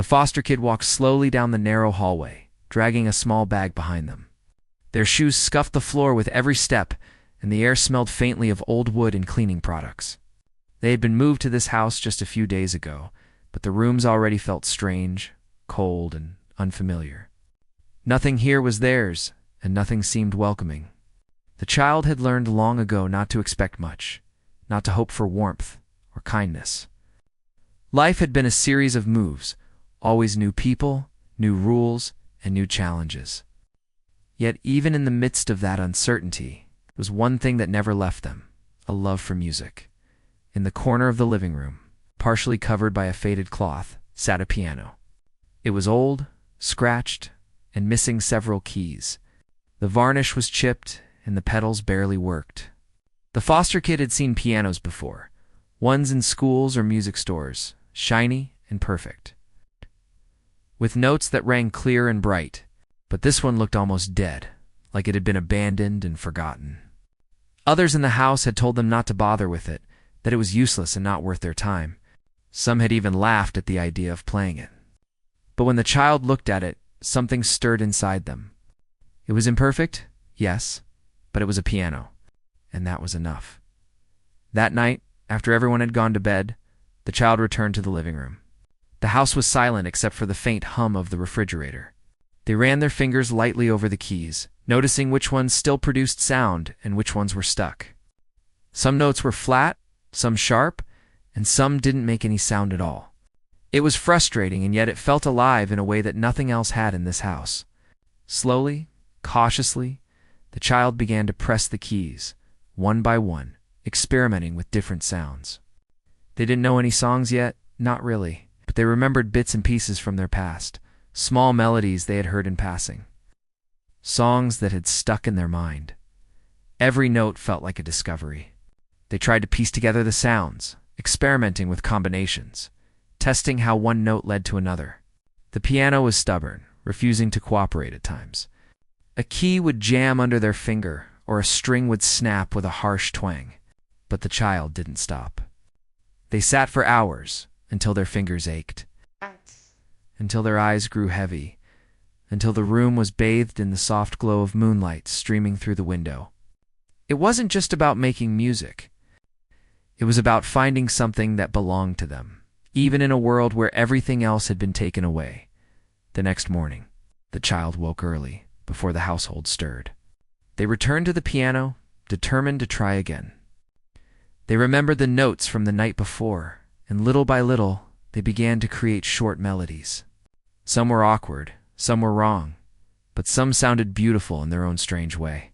The foster kid walked slowly down the narrow hallway, dragging a small bag behind them. Their shoes scuffed the floor with every step, and the air smelled faintly of old wood and cleaning products. They had been moved to this house just a few days ago, but the rooms already felt strange, cold, and unfamiliar. Nothing here was theirs, and nothing seemed welcoming. The child had learned long ago not to expect much, not to hope for warmth or kindness. Life had been a series of moves, always new people, new rules, and new challenges. Yet even in the midst of that uncertainty, there was one thing that never left them: a love for music. In the corner of the living room, partially covered by a faded cloth, sat a piano. It was old, scratched, and missing several keys. The varnish was chipped, and the pedals barely worked. The foster kid had seen pianos before, ones in schools or music stores, shiny and perfect, with notes that rang clear and bright, but this one looked almost dead, like it had been abandoned and forgotten. Others in the house had told them not to bother with it, that it was useless and not worth their time. Some had even laughed at the idea of playing it. But when the child looked at it, something stirred inside them. It was imperfect, yes, but it was a piano, and that was enough. That night, after everyone had gone to bed, the child returned to the living room. The house was silent except for the faint hum of the refrigerator. They ran their fingers lightly over the keys, noticing which ones still produced sound and which ones were stuck. Some notes were flat, some sharp, and some didn't make any sound at all. It was frustrating, and yet it felt alive in a way that nothing else had in this house. Slowly, cautiously, the child began to press the keys, one by one, experimenting with different sounds. They didn't know any songs yet, not really, but they remembered bits and pieces from their past, small melodies they had heard in passing, songs that had stuck in their mind. Every note felt like a discovery. They tried to piece together the sounds, experimenting with combinations, testing how one note led to another. The piano was stubborn, refusing to cooperate at times. A key would jam under their finger, or a string would snap with a harsh twang, but the child didn't stop. They sat for hours, until their fingers ached, until their eyes grew heavy, until the room was bathed in the soft glow of moonlight streaming through the window. It wasn't just about making music. It was about finding something that belonged to them, even in a world where everything else had been taken away. The next morning, the child woke early, before the household stirred. They returned to the piano, determined to try again. They remembered the notes from the night before, and little by little, they began to create short melodies. Some were awkward, some were wrong, but some sounded beautiful in their own strange way.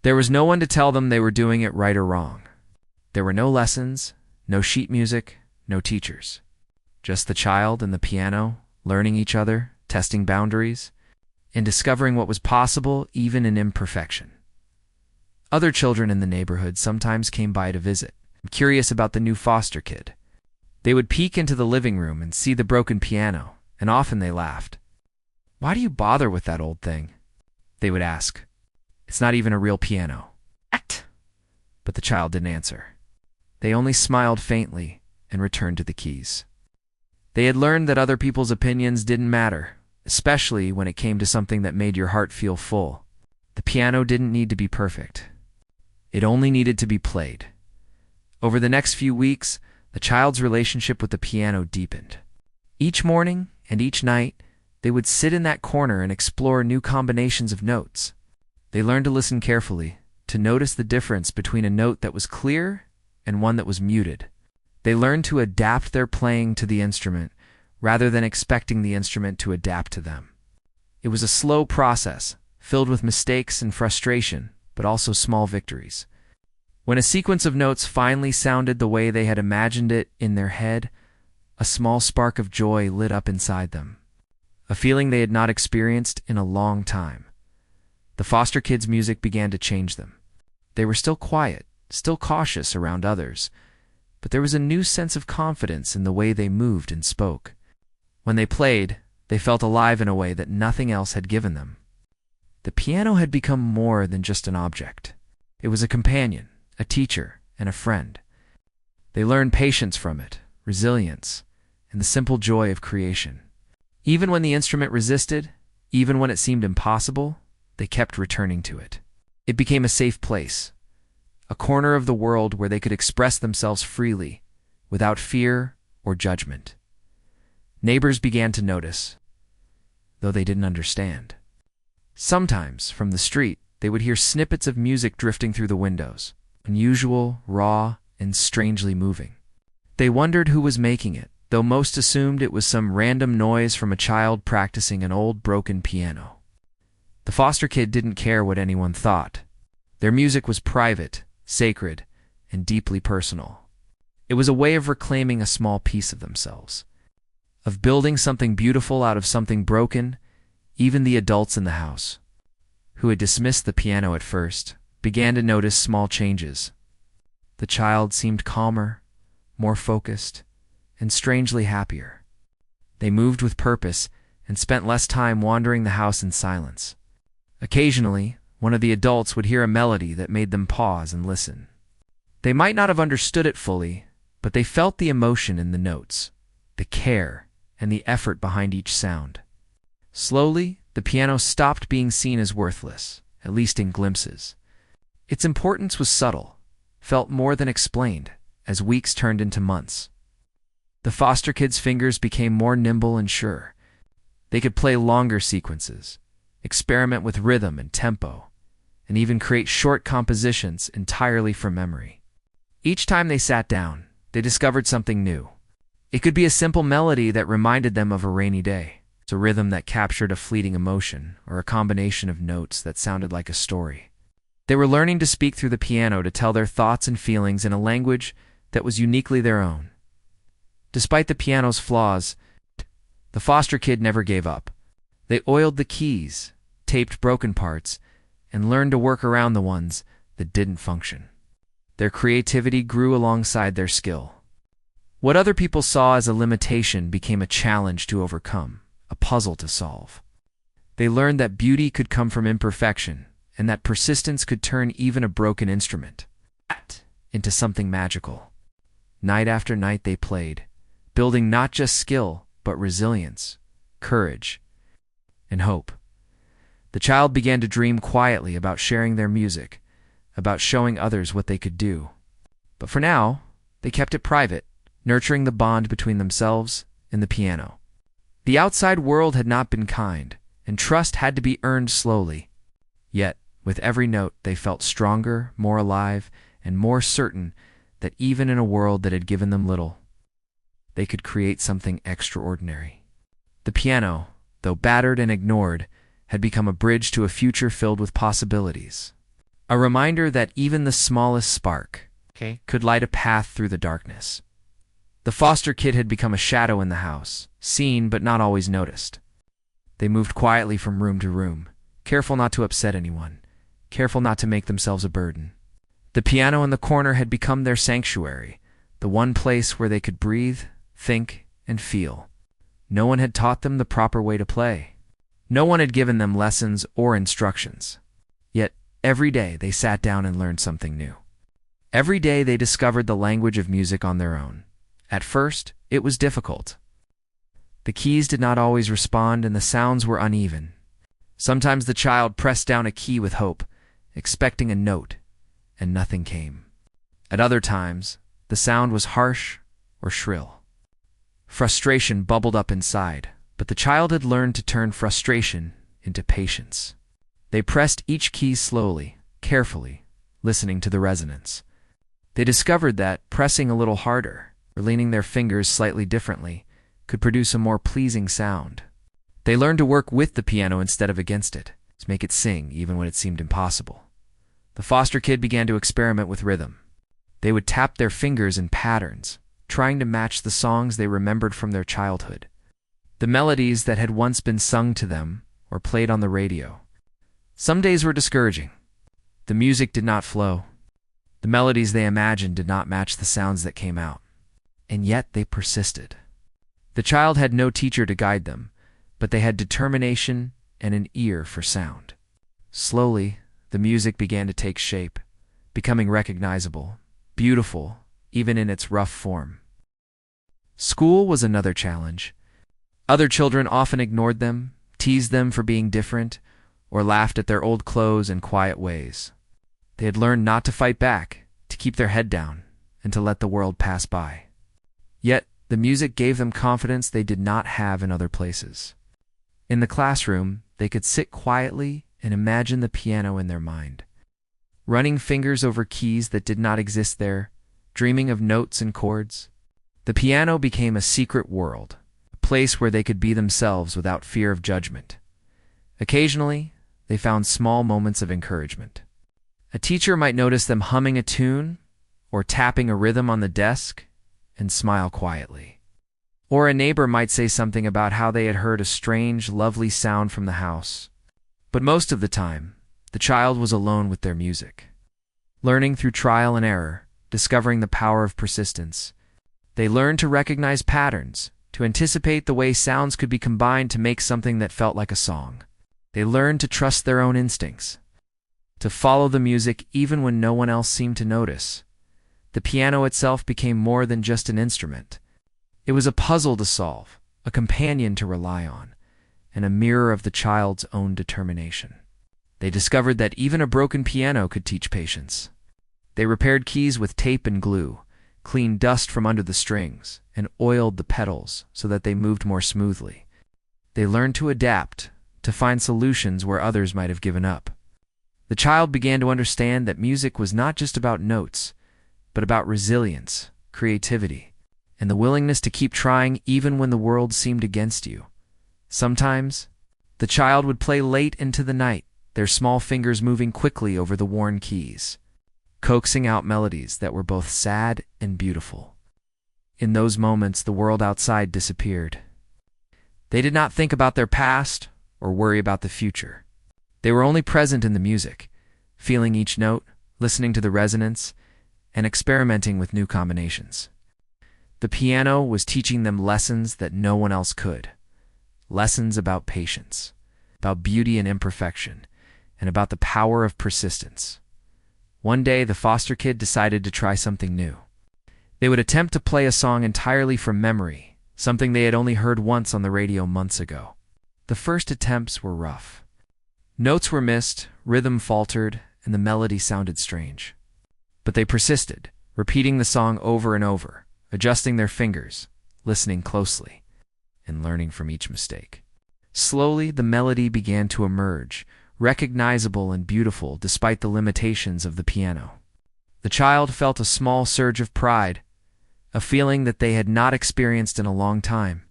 There was no one to tell them they were doing it right or wrong. There were no lessons, no sheet music, no teachers. Just the child and the piano, learning each other, testing boundaries, and discovering what was possible even in imperfection. Other children in the neighborhood sometimes came by to visit, curious about the new foster kid. They would peek into the living room and see the broken piano, and often they laughed. "Why do you bother with that old thing?" they would ask. "It's not even a real piano." Act! But the child didn't answer. They only smiled faintly and returned to the keys. They had learned that other people's opinions didn't matter, especially when it came to something that made your heart feel full. The piano didn't need to be perfect. It only needed to be played. Over the next few weeks, the child's relationship with the piano deepened. Each morning and each night, they would sit in that corner and explore new combinations of notes. They learned to listen carefully, to notice the difference between a note that was clear and one that was muted. They learned to adapt their playing to the instrument, rather than expecting the instrument to adapt to them. It was a slow process, filled with mistakes and frustration, but also small victories. When a sequence of notes finally sounded the way they had imagined it in their head, a small spark of joy lit up inside them, a feeling they had not experienced in a long time. The foster kids' music began to change them. They were still quiet, still cautious around others, but there was a new sense of confidence in the way they moved and spoke. When they played, they felt alive in a way that nothing else had given them. The piano had become more than just an object. It was a companion, a teacher, and a friend. They learned patience from it, resilience, and the simple joy of creation. Even when the instrument resisted, even when it seemed impossible, they kept returning to it. It became a safe place, a corner of the world where they could express themselves freely, without fear or judgment. Neighbors began to notice, though they didn't understand. Sometimes, from the street, they would hear snippets of music drifting through the windows, unusual, raw, and strangely moving. They wondered who was making it, though most assumed it was some random noise from a child practicing an old broken piano. The foster kid didn't care what anyone thought. Their music was private, sacred, and deeply personal. It was a way of reclaiming a small piece of themselves, of building something beautiful out of something broken. Even the adults in the house, who had dismissed the piano at first, began to notice small changes. The child seemed calmer, more focused, and strangely happier. They moved with purpose and spent less time wandering the house in silence. Occasionally, one of the adults would hear a melody that made them pause and listen. They might not have understood it fully, but they felt the emotion in the notes, the care, and the effort behind each sound. Slowly, the piano stopped being seen as worthless, at least in glimpses. Its importance was subtle, felt more than explained, as weeks turned into months. The foster kids' fingers became more nimble and sure. They could play longer sequences, experiment with rhythm and tempo, and even create short compositions entirely from memory. Each time they sat down, they discovered something new. It could be a simple melody that reminded them of a rainy day, a rhythm that captured a fleeting emotion, or a combination of notes that sounded like a story. They were learning to speak through the piano to tell their thoughts and feelings in a language that was uniquely their own. Despite the piano's flaws, the foster kid never gave up. They oiled the keys, taped broken parts, and learned to work around the ones that didn't function. Their creativity grew alongside their skill. What other people saw as a limitation became a challenge to overcome, a puzzle to solve. They learned that beauty could come from imperfection, and that persistence could turn even a broken instrument into something magical. Night after night they played, building not just skill, but resilience, courage, and hope. The child began to dream quietly about sharing their music, about showing others what they could do. But for now, they kept it private, nurturing the bond between themselves and the piano. The outside world had not been kind, and trust had to be earned slowly. Yet, with every note, they felt stronger, more alive, and more certain that even in a world that had given them little, they could create something extraordinary. The piano, though battered and ignored, had become a bridge to a future filled with possibilities. A reminder that even the smallest spark could light a path through the darkness. The foster kid had become a shadow in the house, seen but not always noticed. They moved quietly from room to room, careful not to upset anyone, careful not to make themselves a burden. The piano in the corner had become their sanctuary, the one place where they could breathe, think, and feel. No one had taught them the proper way to play. No one had given them lessons or instructions. Yet, every day they sat down and learned something new. Every day they discovered the language of music on their own. At first, it was difficult. The keys did not always respond and the sounds were uneven. Sometimes the child pressed down a key with hope, expecting a note, and nothing came. At other times, the sound was harsh or shrill. Frustration bubbled up inside, but the child had learned to turn frustration into patience. They pressed each key slowly, carefully, listening to the resonance. They discovered that pressing a little harder, or leaning their fingers slightly differently, could produce a more pleasing sound. They learned to work with the piano instead of against it, to make it sing even when it seemed impossible. The foster kid began to experiment with rhythm. They would tap their fingers in patterns, trying to match the songs they remembered from their childhood, the melodies that had once been sung to them or played on the radio. Some days were discouraging. The music did not flow. The melodies they imagined did not match the sounds that came out. And yet they persisted. The child had no teacher to guide them, but they had determination and an ear for sound. Slowly, the music began to take shape, becoming recognizable, beautiful, even in its rough form. School was another challenge. Other children often ignored them, teased them for being different, or laughed at their old clothes and quiet ways. They had learned not to fight back, to keep their head down, and to let the world pass by. Yet, the music gave them confidence they did not have in other places. In the classroom, they could sit quietly and imagine the piano in their mind, running fingers over keys that did not exist there, dreaming of notes and chords. The piano became a secret world, a place where they could be themselves without fear of judgment. Occasionally, they found small moments of encouragement. A teacher might notice them humming a tune or tapping a rhythm on the desk and smile quietly. Or a neighbor might say something about how they had heard a strange, lovely sound from the house. But most of the time, the child was alone with their music. Learning through trial and error, discovering the power of persistence, they learned to recognize patterns, to anticipate the way sounds could be combined to make something that felt like a song. They learned to trust their own instincts, to follow the music even when no one else seemed to notice. The piano itself became more than just an instrument. It was a puzzle to solve, a companion to rely on, and a mirror of the child's own determination. They discovered that even a broken piano could teach patience. They repaired keys with tape and glue, cleaned dust from under the strings, and oiled the pedals so that they moved more smoothly. They learned to adapt, to find solutions where others might have given up. The child began to understand that music was not just about notes, but about resilience, creativity, and the willingness to keep trying even when the world seemed against you. Sometimes, the child would play late into the night, their small fingers moving quickly over the worn keys, coaxing out melodies that were both sad and beautiful. In those moments, the world outside disappeared. They did not think about their past or worry about the future. They were only present in the music, feeling each note, listening to the resonance, and experimenting with new combinations. The piano was teaching them lessons that no one else could. Lessons about patience, about beauty and imperfection, and about the power of persistence. One day, the foster kid decided to try something new. They would attempt to play a song entirely from memory, something they had only heard once on the radio months ago. The first attempts were rough. Notes were missed, rhythm faltered, and the melody sounded strange. But they persisted, repeating the song over and over, adjusting their fingers, listening closely, and learning from each mistake. Slowly, the melody began to emerge, recognizable and beautiful despite the limitations of the piano. The child felt a small surge of pride, a feeling that they had not experienced in a long time.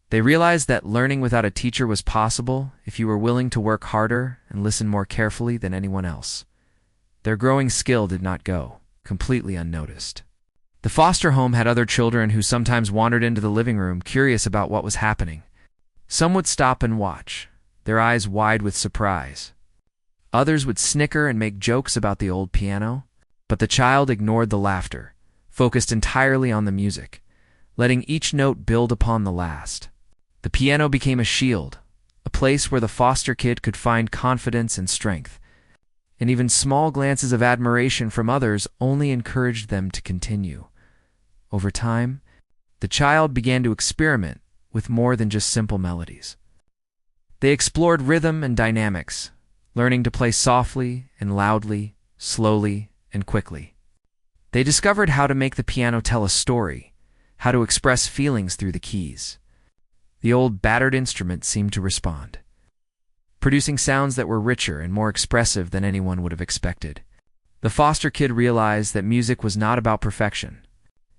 They realized that learning without a teacher was possible if you were willing to work harder and listen more carefully than anyone else. Their growing skill did not go completely unnoticed. The foster home had other children who sometimes wandered into the living room curious about what was happening. Some would stop and watch, their eyes wide with surprise. Others would snicker and make jokes about the old piano, but the child ignored the laughter, focused entirely on the music, letting each note build upon the last. The piano became a shield, a place where the foster kid could find confidence and strength, and even small glances of admiration from others only encouraged them to continue. Over time, the child began to experiment with more than just simple melodies. They explored rhythm and dynamics, learning to play softly and loudly, slowly and quickly. They discovered how to make the piano tell a story, how to express feelings through the keys. The old battered instrument seemed to respond, producing sounds that were richer and more expressive than anyone would have expected. The foster kid realized that music was not about perfection.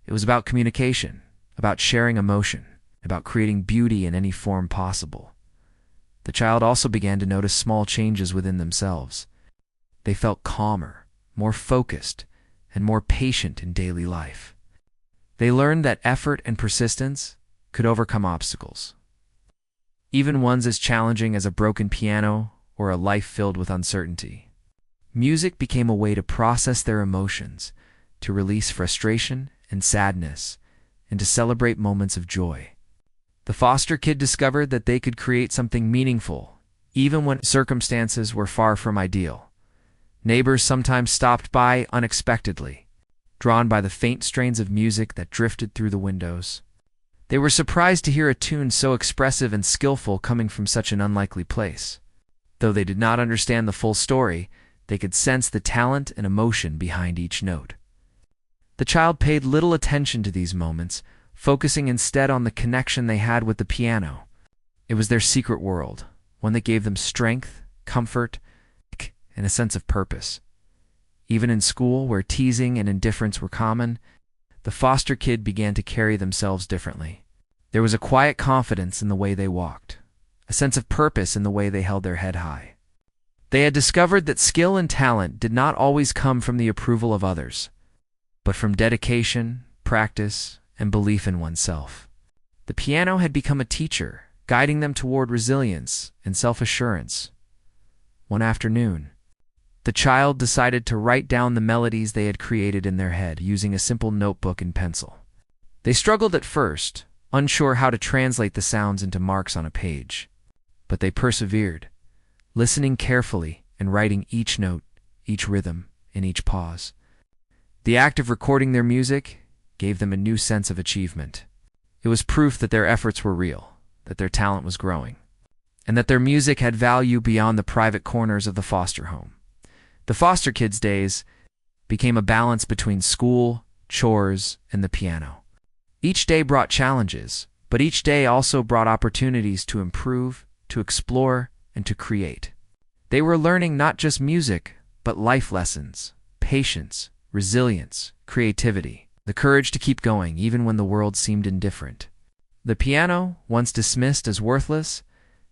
It was about communication, about sharing emotion, about creating beauty in any form possible. The child also began to notice small changes within themselves. They felt calmer, more focused, and more patient in daily life. They learned that effort and persistence could overcome obstacles, even ones as challenging as a broken piano or a life filled with uncertainty. Music became a way to process their emotions, to release frustration and sadness, and to celebrate moments of joy. The foster kid discovered that they could create something meaningful, even when circumstances were far from ideal. Neighbors sometimes stopped by unexpectedly, drawn by the faint strains of music that drifted through the windows. They were surprised to hear a tune so expressive and skillful coming from such an unlikely place. Though they did not understand the full story, they could sense the talent and emotion behind each note. The child paid little attention to these moments, focusing instead on the connection they had with the piano. It was their secret world, one that gave them strength, comfort, and a sense of purpose. Even in school, where teasing and indifference were common, the foster kid began to carry themselves differently. There was a quiet confidence in the way they walked, a sense of purpose in the way they held their head high. They had discovered that skill and talent did not always come from the approval of others, but from dedication, practice, and belief in oneself. The piano had become a teacher, guiding them toward resilience and self-assurance. One afternoon, the child decided to write down the melodies they had created in their head using a simple notebook and pencil. They struggled at first, unsure how to translate the sounds into marks on a page. But they persevered, listening carefully and writing each note, each rhythm, and each pause. The act of recording their music gave them a new sense of achievement. It was proof that their efforts were real, that their talent was growing, and that their music had value beyond the private corners of the foster home. The foster kids' days became a balance between school, chores, and the piano. Each day brought challenges, but each day also brought opportunities to improve, to explore, and to create. They were learning not just music, but life lessons, patience, resilience, creativity, the courage to keep going even when the world seemed indifferent. The piano, once dismissed as worthless,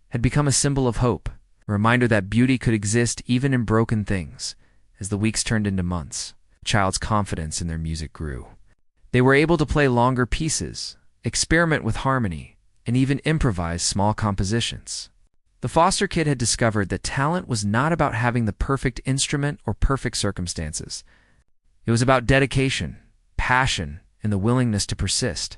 had become a symbol of hope, a reminder that beauty could exist even in broken things. As the weeks turned into months, the child's confidence in their music grew. They were able to play longer pieces, experiment with harmony, and even improvise small compositions. The foster kid had discovered that talent was not about having the perfect instrument or perfect circumstances. It was about dedication, passion, and the willingness to persist.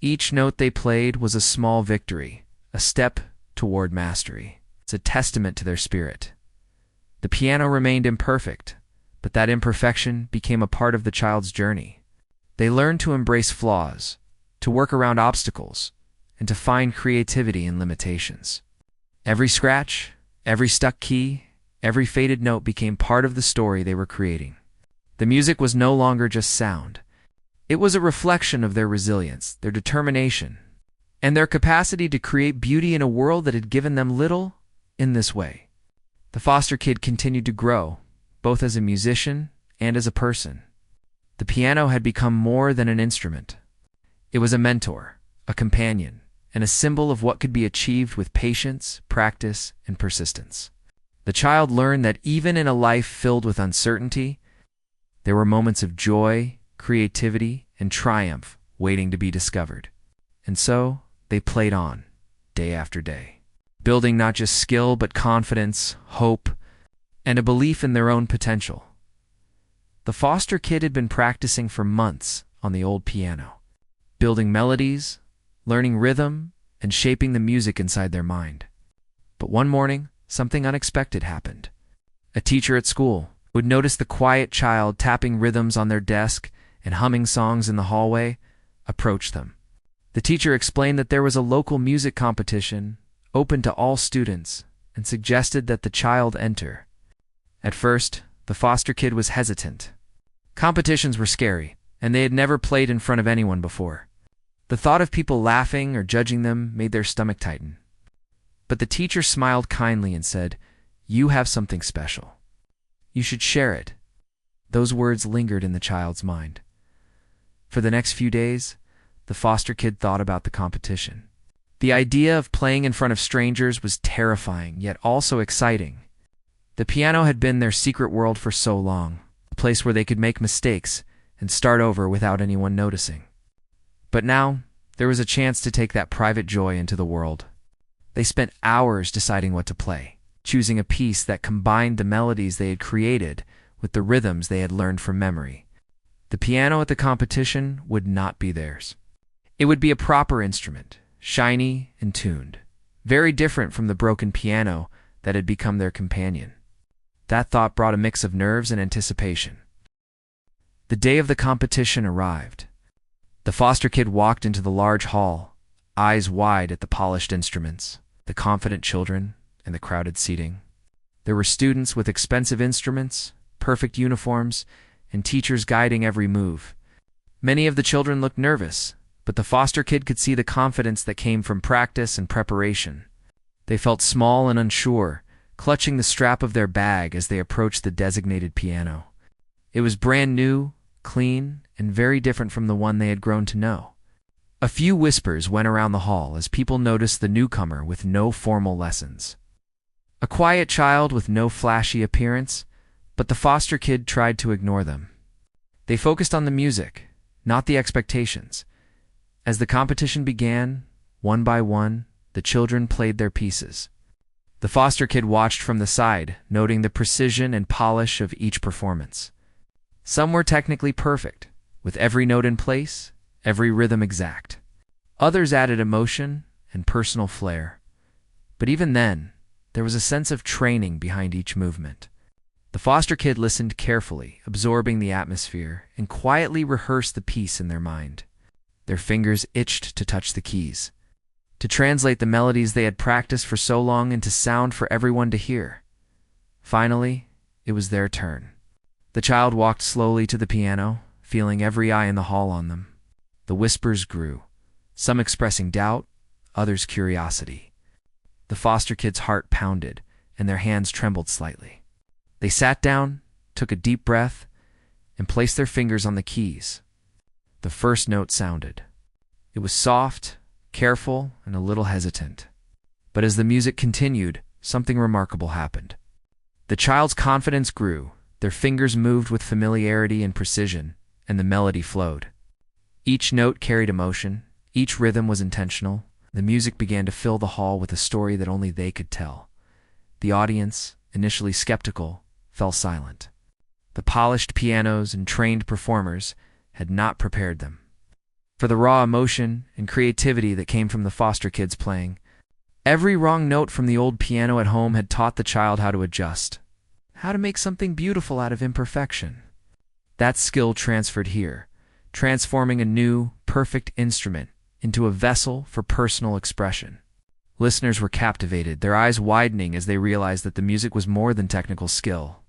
Each note they played was a small victory, a step toward mastery. It's a testament to their spirit. The piano remained imperfect, but that imperfection became a part of the child's journey. They learned to embrace flaws, to work around obstacles, and to find creativity in limitations. Every scratch, every stuck key, every faded note became part of the story they were creating. The music was no longer just sound. It was a reflection of their resilience, their determination, and their capacity to create beauty in a world that had given them little in this way. The foster kid continued to grow, both as a musician and as a person. The piano had become more than an instrument. It was a mentor, a companion, and a symbol of what could be achieved with patience, practice, and persistence. The child learned that even in a life filled with uncertainty, there were moments of joy, creativity, and triumph waiting to be discovered. And so, they played on, day after day, building not just skill but confidence, hope, and a belief in their own potential. The foster kid had been practicing for months on the old piano, building melodies, learning rhythm, and shaping the music inside their mind. But one morning, something unexpected happened. A teacher at school would notice the quiet child tapping rhythms on their desk and humming songs in the hallway, approached them. The teacher explained that there was a local music competition open to all students and suggested that the child enter. At first, the foster kid was hesitant. Competitions were scary, and they had never played in front of anyone before. The thought of people laughing or judging them made their stomach tighten. But the teacher smiled kindly and said, "You have something special. You should share it." Those words lingered in the child's mind. For the next few days, the foster kid thought about the competition. The idea of playing in front of strangers was terrifying, yet also exciting. The piano had been their secret world for so long, a place where they could make mistakes and start over without anyone noticing. But now, there was a chance to take that private joy into the world. They spent hours deciding what to play, choosing a piece that combined the melodies they had created with the rhythms they had learned from memory. The piano at the competition would not be theirs. It would be a proper instrument, shiny and tuned, very different from the broken piano that had become their companion. That thought brought a mix of nerves and anticipation. The day of the competition arrived. The foster kid walked into the large hall, eyes wide at the polished instruments, the confident children, and the crowded seating. There were students with expensive instruments, perfect uniforms, and teachers guiding every move. Many of the children looked nervous, but the foster kid could see the confidence that came from practice and preparation. They felt small and unsure, clutching the strap of their bag as they approached the designated piano. It was brand new, clean, and very different from the one they had grown to know. A few whispers went around the hall as people noticed the newcomer with no formal lessons. A quiet child with no flashy appearance, but the foster kid tried to ignore them. They focused on the music, not the expectations. As the competition began, one by one, the children played their pieces. The foster kid watched from the side, noting the precision and polish of each performance. Some were technically perfect, with every note in place, every rhythm exact. Others added emotion and personal flair. But even then, there was a sense of training behind each movement. The foster kid listened carefully, absorbing the atmosphere, and quietly rehearsed the piece in their mind. Their fingers itched to touch the keys, to translate the melodies they had practiced for so long into sound for everyone to hear. Finally, it was their turn. The child walked slowly to the piano, feeling every eye in the hall on them. The whispers grew, some expressing doubt, others curiosity. The foster kid's heart pounded, and their hands trembled slightly. They sat down, took a deep breath, and placed their fingers on the keys. The first note sounded. It was soft, careful, and a little hesitant. But as the music continued, something remarkable happened. The child's confidence grew, their fingers moved with familiarity and precision, and the melody flowed. Each note carried emotion, each rhythm was intentional. The music began to fill the hall with a story that only they could tell. The audience, initially skeptical, fell silent. The polished pianos and trained performers had not prepared them for the raw emotion and creativity that came from the foster kids playing. Every wrong note from the old piano at home had taught the child how to adjust, how to make something beautiful out of imperfection. That skill transferred here, transforming a new, perfect instrument into a vessel for personal expression. Listeners were captivated, their eyes widening as they realized that the music was more than technical skill.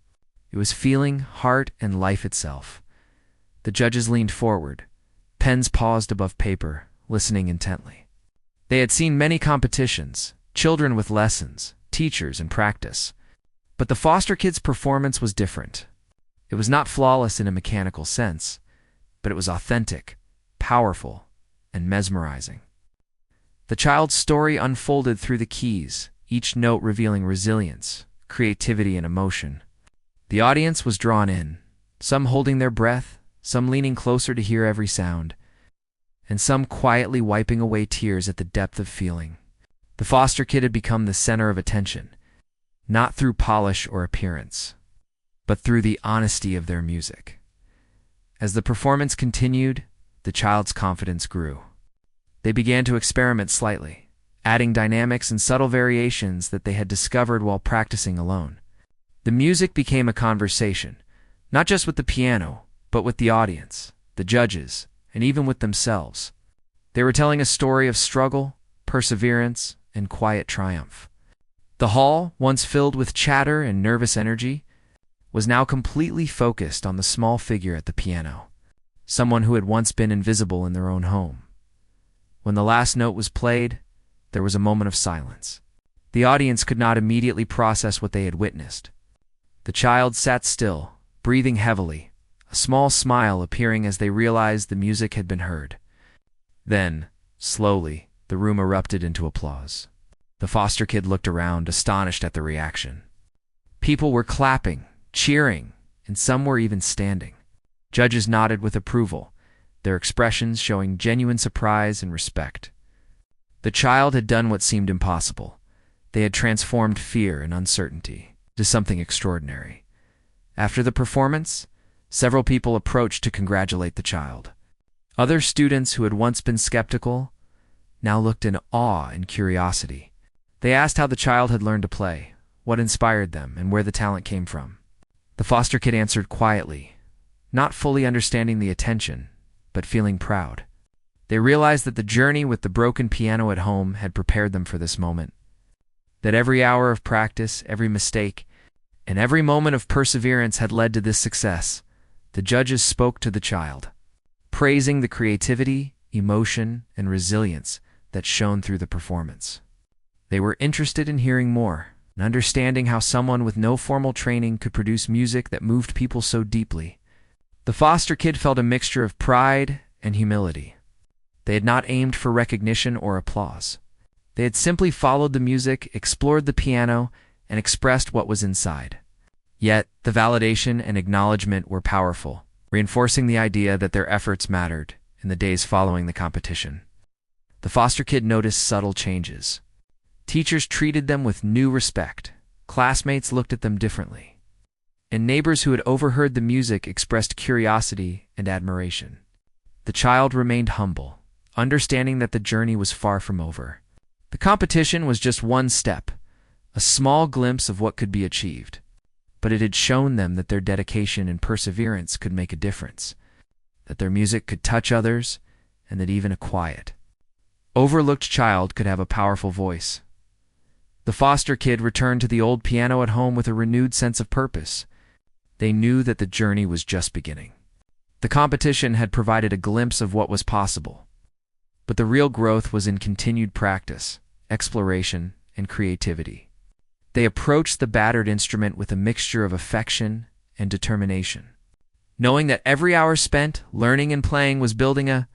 It was feeling, heart, and life itself. The judges leaned forward, pens paused above paper, listening intently. They had seen many competitions, children with lessons, teachers, and practice. But the foster kids' performance was different. It was not flawless in a mechanical sense, but it was authentic, powerful, and mesmerizing. The child's story unfolded through the keys, each note revealing resilience, creativity, and emotion. The audience was drawn in, some holding their breath, some leaning closer to hear every sound, and some quietly wiping away tears at the depth of feeling. The foster kid had become the center of attention, not through polish or appearance, but through the honesty of their music. As the performance continued, the child's confidence grew. They began to experiment slightly, adding dynamics and subtle variations that they had discovered while practicing alone. The music became a conversation, not just with the piano, but with the audience, the judges, and even with themselves. They were telling a story of struggle, perseverance, and quiet triumph. The hall, once filled with chatter and nervous energy, was now completely focused on the small figure at the piano, someone who had once been invisible in their own home. When the last note was played, there was a moment of silence. The audience could not immediately process what they had witnessed. The child sat still, breathing heavily, a small smile appearing as they realized the music had been heard. Then, slowly, the room erupted into applause. The foster kid looked around, astonished at the reaction. People were clapping, cheering, and some were even standing. Judges nodded with approval, their expressions showing genuine surprise and respect. The child had done what seemed impossible. They had transformed fear and uncertainty to something extraordinary. After the performance, several people approached to congratulate the child. Other students who had once been skeptical now looked in awe and curiosity. They asked how the child had learned to play, what inspired them, and where the talent came from. The foster kid answered quietly, not fully understanding the attention, but feeling proud. They realized that the journey with the broken piano at home had prepared them for this moment, that every hour of practice, every mistake, and every moment of perseverance had led to this success. The judges spoke to the child, praising the creativity, emotion, and resilience that shone through the performance. They were interested in hearing more and understanding how someone with no formal training could produce music that moved people so deeply. The foster kid felt a mixture of pride and humility. They had not aimed for recognition or applause. They had simply followed the music, explored the piano, and expressed what was inside. Yet, the validation and acknowledgement were powerful, reinforcing the idea that their efforts mattered in the days following the competition. The foster kid noticed subtle changes. Teachers treated them with new respect. Classmates looked at them differently. And neighbors who had overheard the music expressed curiosity and admiration. The child remained humble, understanding that the journey was far from over. The competition was just one step, a small glimpse of what could be achieved. But it had shown them that their dedication and perseverance could make a difference, that their music could touch others, and that even a quiet, overlooked child could have a powerful voice. The foster kid returned to the old piano at home with a renewed sense of purpose. They knew that the journey was just beginning. The competition had provided a glimpse of what was possible, but the real growth was in continued practice, exploration, and creativity. They approached the battered instrument with a mixture of affection and determination, knowing that every hour spent learning and playing was building a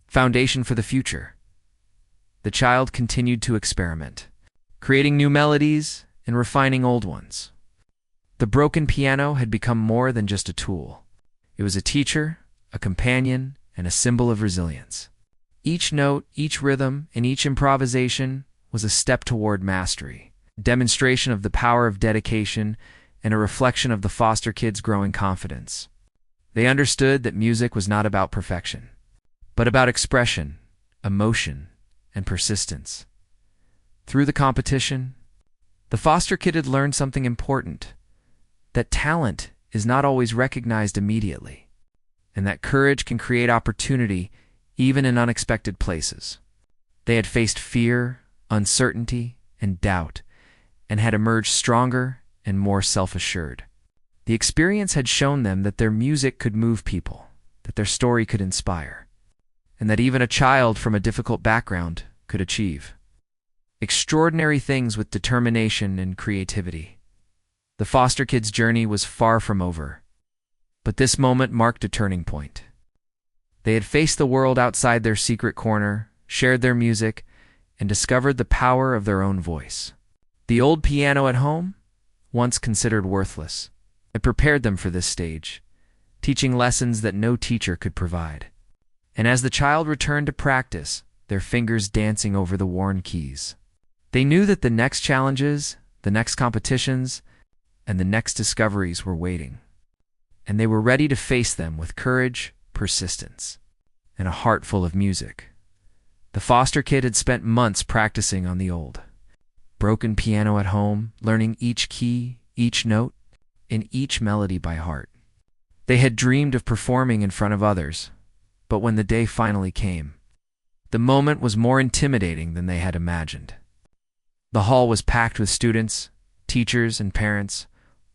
foundation for the future. The child continued to experiment, creating new melodies and refining old ones. The broken piano had become more than just a tool. It was a teacher, a companion, and a symbol of resilience. Each note, each rhythm, and each improvisation was a step toward mastery, a demonstration of the power of dedication and a reflection of the foster kids' growing confidence. They understood that music was not about perfection, but about expression, emotion, and persistence. Through the competition, the foster kid had learned something important, that talent is not always recognized immediately, and that courage can create opportunity even in unexpected places. They had faced fear, uncertainty, and doubt, and had emerged stronger and more self-assured. The experience had shown them that their music could move people, that their story could inspire, and that even a child from a difficult background could achieve extraordinary things with determination and creativity. The foster kid's journey was far from over, but this moment marked a turning point. They had faced the world outside their secret corner, shared their music, and discovered the power of their own voice. The old piano at home, once considered worthless, had prepared them for this stage, teaching lessons that no teacher could provide. And as the child returned to practice, their fingers dancing over the worn keys, they knew that the next challenges, the next competitions, and the next discoveries were waiting. And they were ready to face them with courage, persistence, and a heart full of music. The foster kid had spent months practicing on the old, broken piano at home, learning each key, each note, and each melody by heart. They had dreamed of performing in front of others, but when the day finally came, the moment was more intimidating than they had imagined. The hall was packed with students, teachers, and parents,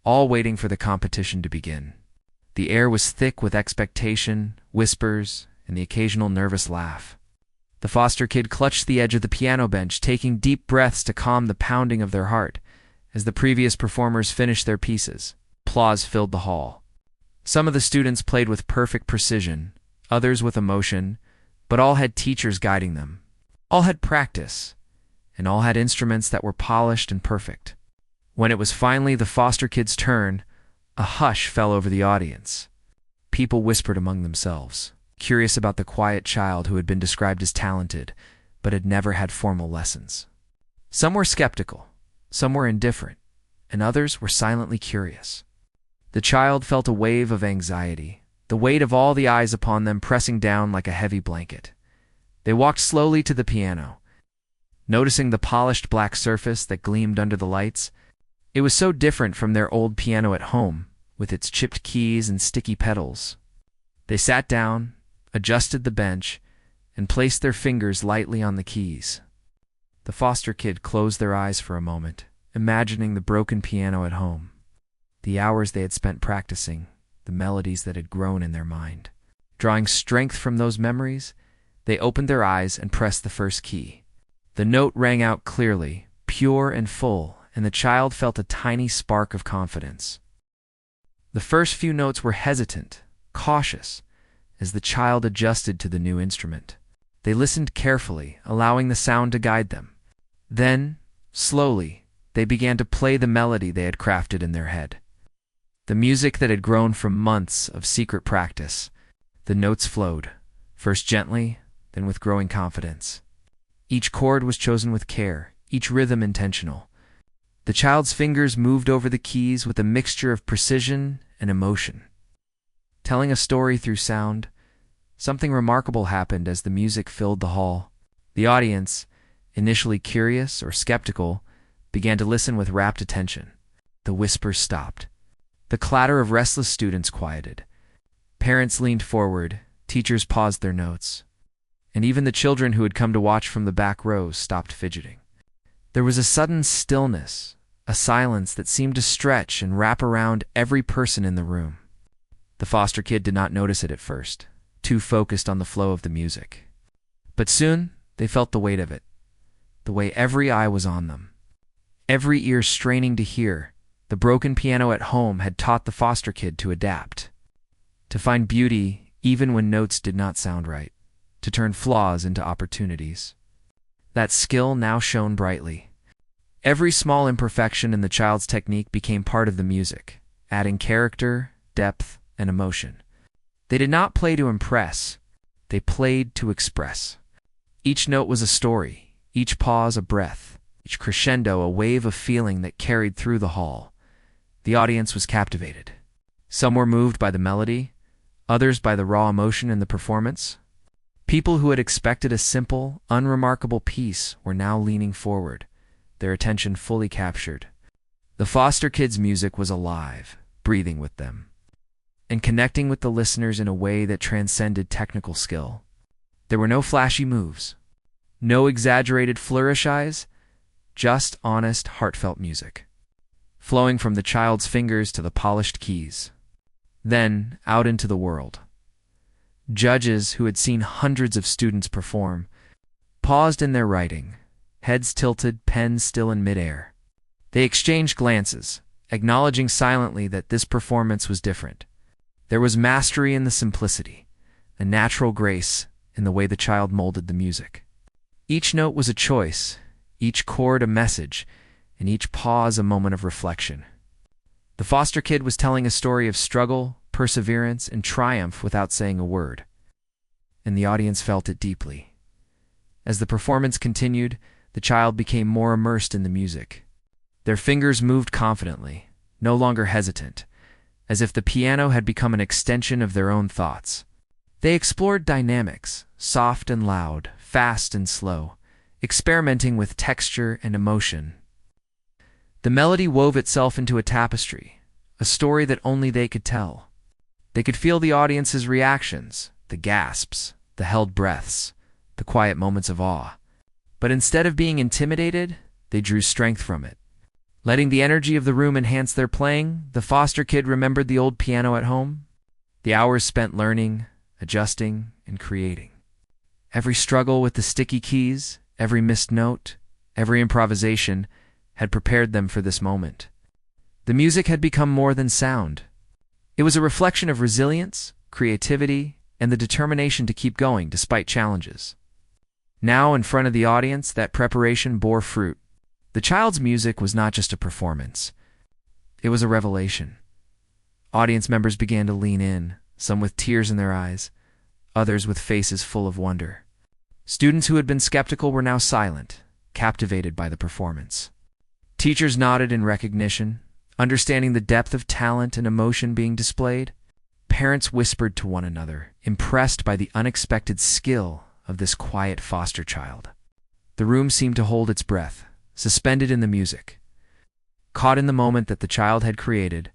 all waiting for the competition to begin. The air was thick with expectation, whispers, and the occasional nervous laugh. The foster kid clutched the edge of the piano bench, taking deep breaths to calm the pounding of their heart. As the previous performers finished their pieces, applause filled the hall. Some of the students played with perfect precision, others with emotion, but all had teachers guiding them. All had practice, and all had instruments that were polished and perfect. When it was finally the foster kid's turn, a hush fell over the audience. People whispered among themselves, curious about the quiet child who had been described as talented, but had never had formal lessons. Some were skeptical, some were indifferent, and others were silently curious. The child felt a wave of anxiety, the weight of all the eyes upon them pressing down like a heavy blanket. They walked slowly to the piano, noticing the polished black surface that gleamed under the lights. It was so different from their old piano at home, with its chipped keys and sticky pedals. They sat down, adjusted the bench, and placed their fingers lightly on the keys. The foster kid closed their eyes for a moment, imagining the broken piano at home, the hours they had spent practicing, the melodies that had grown in their mind. Drawing strength from those memories, they opened their eyes and pressed the first key. The note rang out clearly, pure and full, and the child felt a tiny spark of confidence. The first few notes were hesitant, cautious, as the child adjusted to the new instrument. They listened carefully, allowing the sound to guide them. Then, slowly, they began to play the melody they had crafted in their head. The music that had grown from months of secret practice. The notes flowed, first gently, then with growing confidence. Each chord was chosen with care, each rhythm intentional. The child's fingers moved over the keys with a mixture of precision and emotion. Telling a story through sound, something remarkable happened as the music filled the hall. The audience, initially curious or skeptical, began to listen with rapt attention. The whispers stopped. The clatter of restless students quieted. Parents leaned forward, teachers paused their notes, and even the children who had come to watch from the back rows stopped fidgeting. There was a sudden stillness, a silence that seemed to stretch and wrap around every person in the room. The foster kid did not notice it at first, too focused on the flow of the music. But soon, they felt the weight of it, the way every eye was on them, every ear straining to hear. The broken piano at home had taught the foster kid to adapt, to find beauty even when notes did not sound right, to turn flaws into opportunities. That skill now shone brightly. Every small imperfection in the child's technique became part of the music, adding character, depth, and emotion. They did not play to impress, they played to express. Each note was a story, each pause a breath, each crescendo a wave of feeling that carried through the hall. The audience was captivated. Some were moved by the melody, others by the raw emotion in the performance. People who had expected a simple, unremarkable piece were now leaning forward, their attention fully captured. The foster kids' music was alive, breathing with them, and connecting with the listeners in a way that transcended technical skill. There were no flashy moves, no exaggerated flourishes, just honest, heartfelt music, flowing from the child's fingers to the polished keys. Then, out into the world. Judges who had seen hundreds of students perform paused in their writing, heads tilted, pens still in midair. They exchanged glances, acknowledging silently that this performance was different. There was mastery in the simplicity, a natural grace in the way the child molded the music. Each note was a choice, each chord a message, and each pause a moment of reflection. The foster kid was telling a story of struggle, perseverance, and triumph without saying a word, and the audience felt it deeply. As the performance continued, the child became more immersed in the music. Their fingers moved confidently, no longer hesitant, as if the piano had become an extension of their own thoughts. They explored dynamics, soft and loud, fast and slow, experimenting with texture and emotion. The melody wove itself into a tapestry, a story that only they could tell. They could feel the audience's reactions, the gasps, the held breaths, the quiet moments of awe. But instead of being intimidated, they drew strength from it. Letting the energy of the room enhance their playing, the foster kid remembered the old piano at home, the hours spent learning, adjusting, and creating. Every struggle with the sticky keys, every missed note, every improvisation had prepared them for this moment. The music had become more than sound. It was a reflection of resilience, creativity, and the determination to keep going despite challenges. Now, in front of the audience, that preparation bore fruit. The child's music was not just a performance. It was a revelation. Audience members began to lean in, some with tears in their eyes, others with faces full of wonder. Students who had been skeptical were now silent, captivated by the performance. Teachers nodded in recognition, understanding the depth of talent and emotion being displayed. Parents whispered to one another, impressed by the unexpected skill of this quiet foster child. The room seemed to hold its breath, suspended in the music. Caught in the moment that the child had created,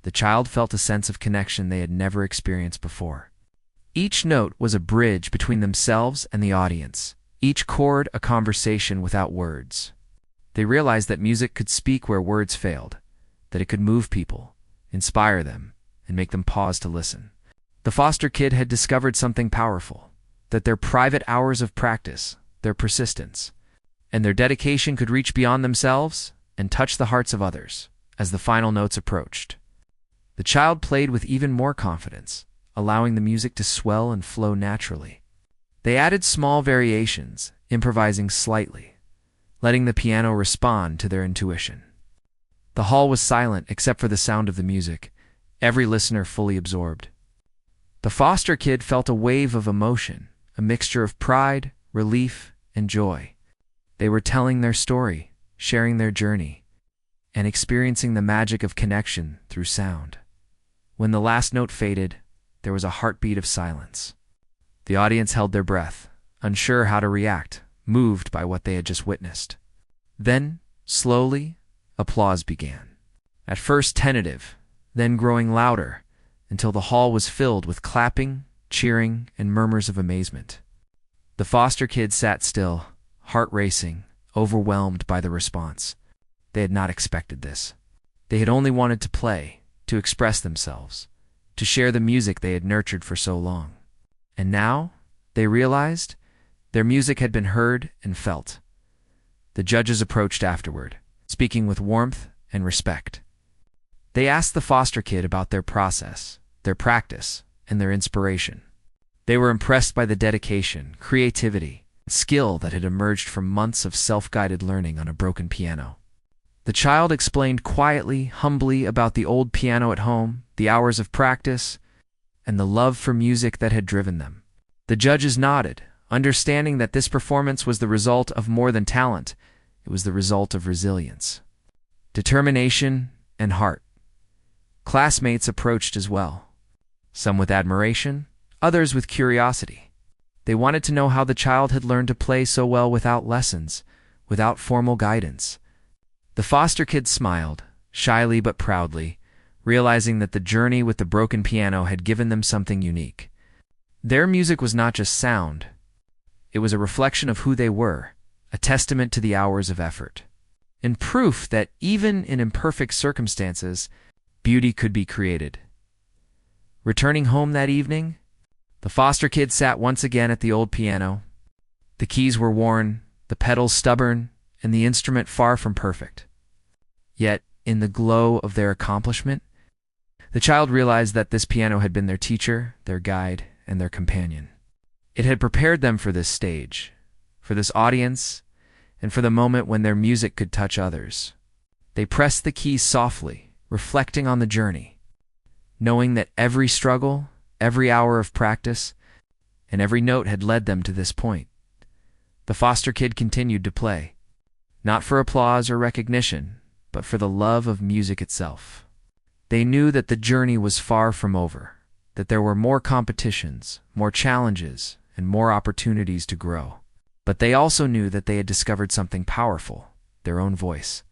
the child felt a sense of connection they had never experienced before. Each note was a bridge between themselves and the audience, each chord a conversation without words. They realized that music could speak where words failed, that it could move people, inspire them, and make them pause to listen. The foster kid had discovered something powerful, that their private hours of practice, their persistence, and their dedication could reach beyond themselves and touch the hearts of others. As the final notes approached, the child played with even more confidence, allowing the music to swell and flow naturally. They added small variations, improvising slightly, letting the piano respond to their intuition. The hall was silent except for the sound of the music, every listener fully absorbed. The foster kid felt a wave of emotion, a mixture of pride, relief, and joy. They were telling their story, sharing their journey, and experiencing the magic of connection through sound. When the last note faded, there was a heartbeat of silence. The audience held their breath, unsure how to react, moved by what they had just witnessed. Then, slowly, applause began. At first tentative, then growing louder, until the hall was filled with clapping, cheering, and murmurs of amazement. The foster kid sat still, heart racing, overwhelmed by the response. They had not expected this. They had only wanted to play, to express themselves, to share the music they had nurtured for so long. And now, they realized, their music had been heard and felt. The judges approached afterward, speaking with warmth and respect. They asked the foster kid about their process, their practice, and their inspiration. They were impressed by the dedication, creativity, and skill that had emerged from months of self-guided learning on a broken piano. The child explained quietly, humbly about the old piano at home, the hours of practice, and the love for music that had driven them. The judges nodded, understanding that this performance was the result of more than talent. It was the result of resilience, determination, and heart. Classmates approached as well, some with admiration, others with curiosity. They wanted to know how the child had learned to play so well without lessons, without formal guidance. The foster kid smiled, shyly but proudly, realizing that the journey with the broken piano had given them something unique. Their music was not just sound. It was a reflection of who they were, a testament to the hours of effort, and proof that even in imperfect circumstances, beauty could be created. Returning home that evening, the foster kid sat once again at the old piano. The keys were worn, the pedals stubborn, and the instrument far from perfect. Yet, in the glow of their accomplishment, the child realized that this piano had been their teacher, their guide, and their companion. It had prepared them for this stage, for this audience, and for the moment when their music could touch others. They pressed the keys softly, reflecting on the journey, knowing that every struggle, every hour of practice, and every note had led them to this point. The foster kid continued to play, not for applause or recognition, but for the love of music itself. They knew that the journey was far from over, that there were more competitions, more challenges, and more opportunities to grow. But they also knew that they had discovered something powerful, their own voice,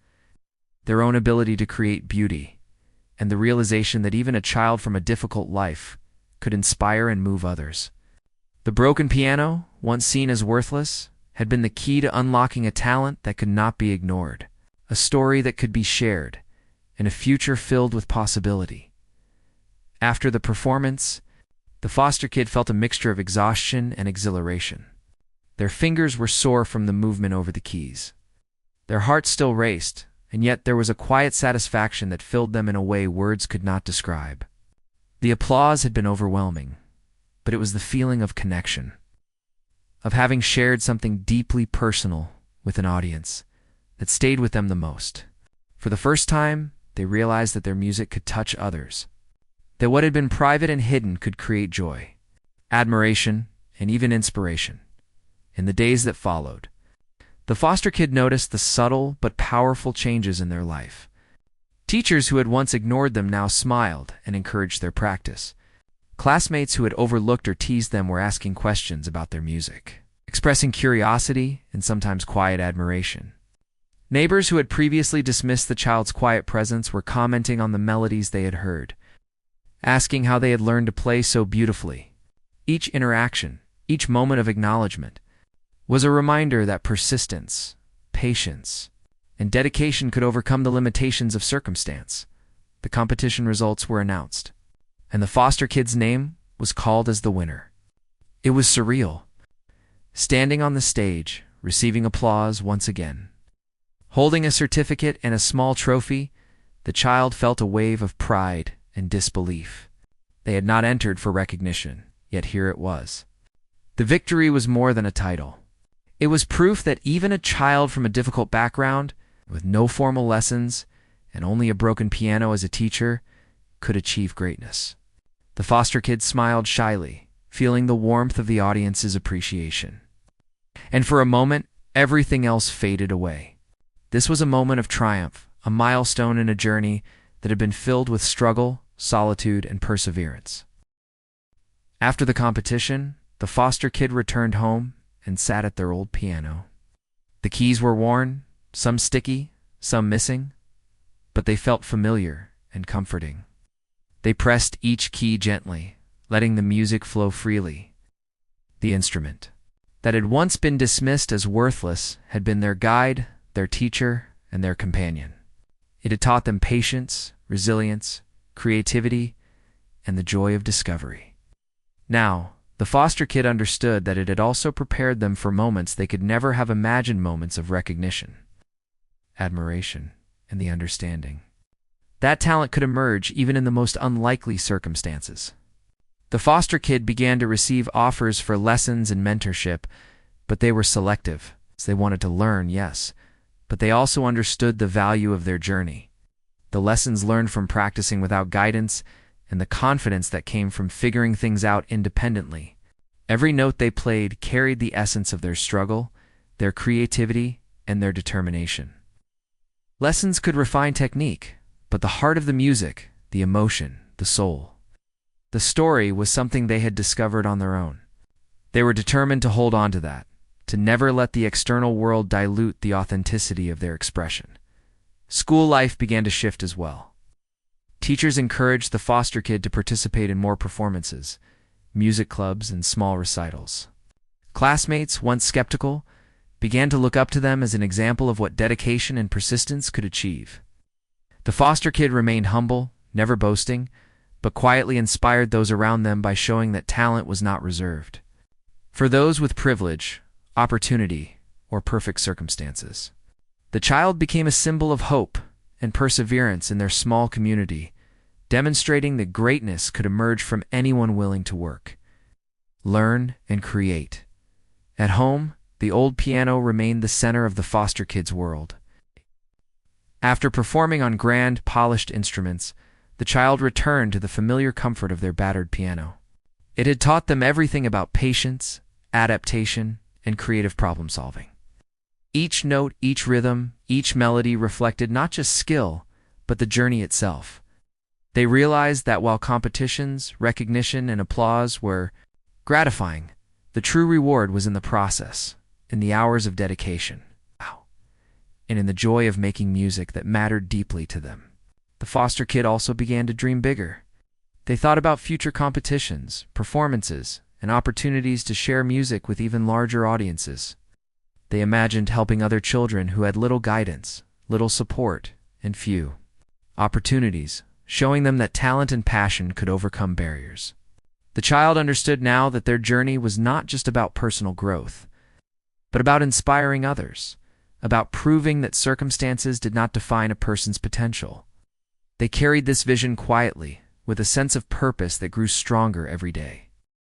their own ability to create beauty, and the realization that even a child from a difficult life could inspire and move others. The broken piano, once seen as worthless, had been the key to unlocking a talent that could not be ignored, a story that could be shared, and a future filled with possibility. After the performance, the foster kid felt a mixture of exhaustion and exhilaration. Their fingers were sore from the movement over the keys. Their hearts still raced, and yet there was a quiet satisfaction that filled them in a way words could not describe. The applause had been overwhelming, but it was the feeling of connection, of having shared something deeply personal with an audience, that stayed with them the most. For the first time, they realized that their music could touch others, that what had been private and hidden could create joy, admiration, and even inspiration. In the days that followed, the foster kid noticed the subtle but powerful changes in their life. Teachers who had once ignored them now smiled and encouraged their practice. Classmates who had overlooked or teased them were asking questions about their music, expressing curiosity and sometimes quiet admiration. Neighbors who had previously dismissed the child's quiet presence were commenting on the melodies they had heard, asking how they had learned to play so beautifully. Each interaction, each moment of acknowledgement, was a reminder that persistence, patience, and dedication could overcome the limitations of circumstance. The competition results were announced, and the foster kid's name was called as the winner. It was surreal. Standing on the stage, receiving applause once again. Holding a certificate and a small trophy, the child felt a wave of pride and disbelief. They had not entered for recognition, yet here it was. The victory was more than a title. It was proof that even a child from a difficult background, with no formal lessons and only a broken piano as a teacher, could achieve greatness. The foster kid smiled shyly, feeling the warmth of the audience's appreciation. And for a moment, everything else faded away. This was a moment of triumph, a milestone in a journey that had been filled with struggle, solitude, and perseverance. After the competition, the foster kid returned home and sat at their old piano. The keys were worn, some sticky, some missing, but they felt familiar and comforting. They pressed each key gently, letting the music flow freely. The instrument, that had once been dismissed as worthless, had been their guide, their teacher, and their companion. It had taught them patience, resilience, creativity, and the joy of discovery. Now, the foster kid understood that it had also prepared them for moments they could never have imagined, moments of recognition, admiration, and the understanding. That talent could emerge even in the most unlikely circumstances. The foster kid began to receive offers for lessons and mentorship, but they were selective. They wanted to learn, yes, but they also understood the value of their journey. The lessons learned from practicing without guidance, and the confidence that came from figuring things out independently. Every note they played carried the essence of their struggle, their creativity, and their determination. Lessons could refine technique, but the heart of the music, the emotion, the soul, the story was something they had discovered on their own. They were determined to hold on to that, to never let the external world dilute the authenticity of their expression. School life began to shift as well. Teachers encouraged the foster kid to participate in more performances, music clubs, and small recitals. Classmates, once skeptical, began to look up to them as an example of what dedication and persistence could achieve. The foster kid remained humble, never boasting, but quietly inspired those around them by showing that talent was not reserved for those with privilege, opportunity, or perfect circumstances. The child became a symbol of hope and perseverance in their small community, demonstrating that greatness could emerge from anyone willing to work, learn, and create. At home, the old piano remained the center of the foster kid's world. After performing on grand, polished instruments, the child returned to the familiar comfort of their battered piano. It had taught them everything about patience, adaptation, and creative problem-solving. Each note, each rhythm, each melody reflected not just skill, but the journey itself. They realized that while competitions, recognition, and applause were gratifying, the true reward was in the process, in the hours of dedication, and in the joy of making music that mattered deeply to them. The foster kid also began to dream bigger. They thought about future competitions, performances, and opportunities to share music with even larger audiences. They imagined helping other children who had little guidance, little support, and few opportunities, showing them that talent and passion could overcome barriers. The child understood now that their journey was not just about personal growth, but about inspiring others, about proving that circumstances did not define a person's potential. They carried this vision quietly, with a sense of purpose that grew stronger every day.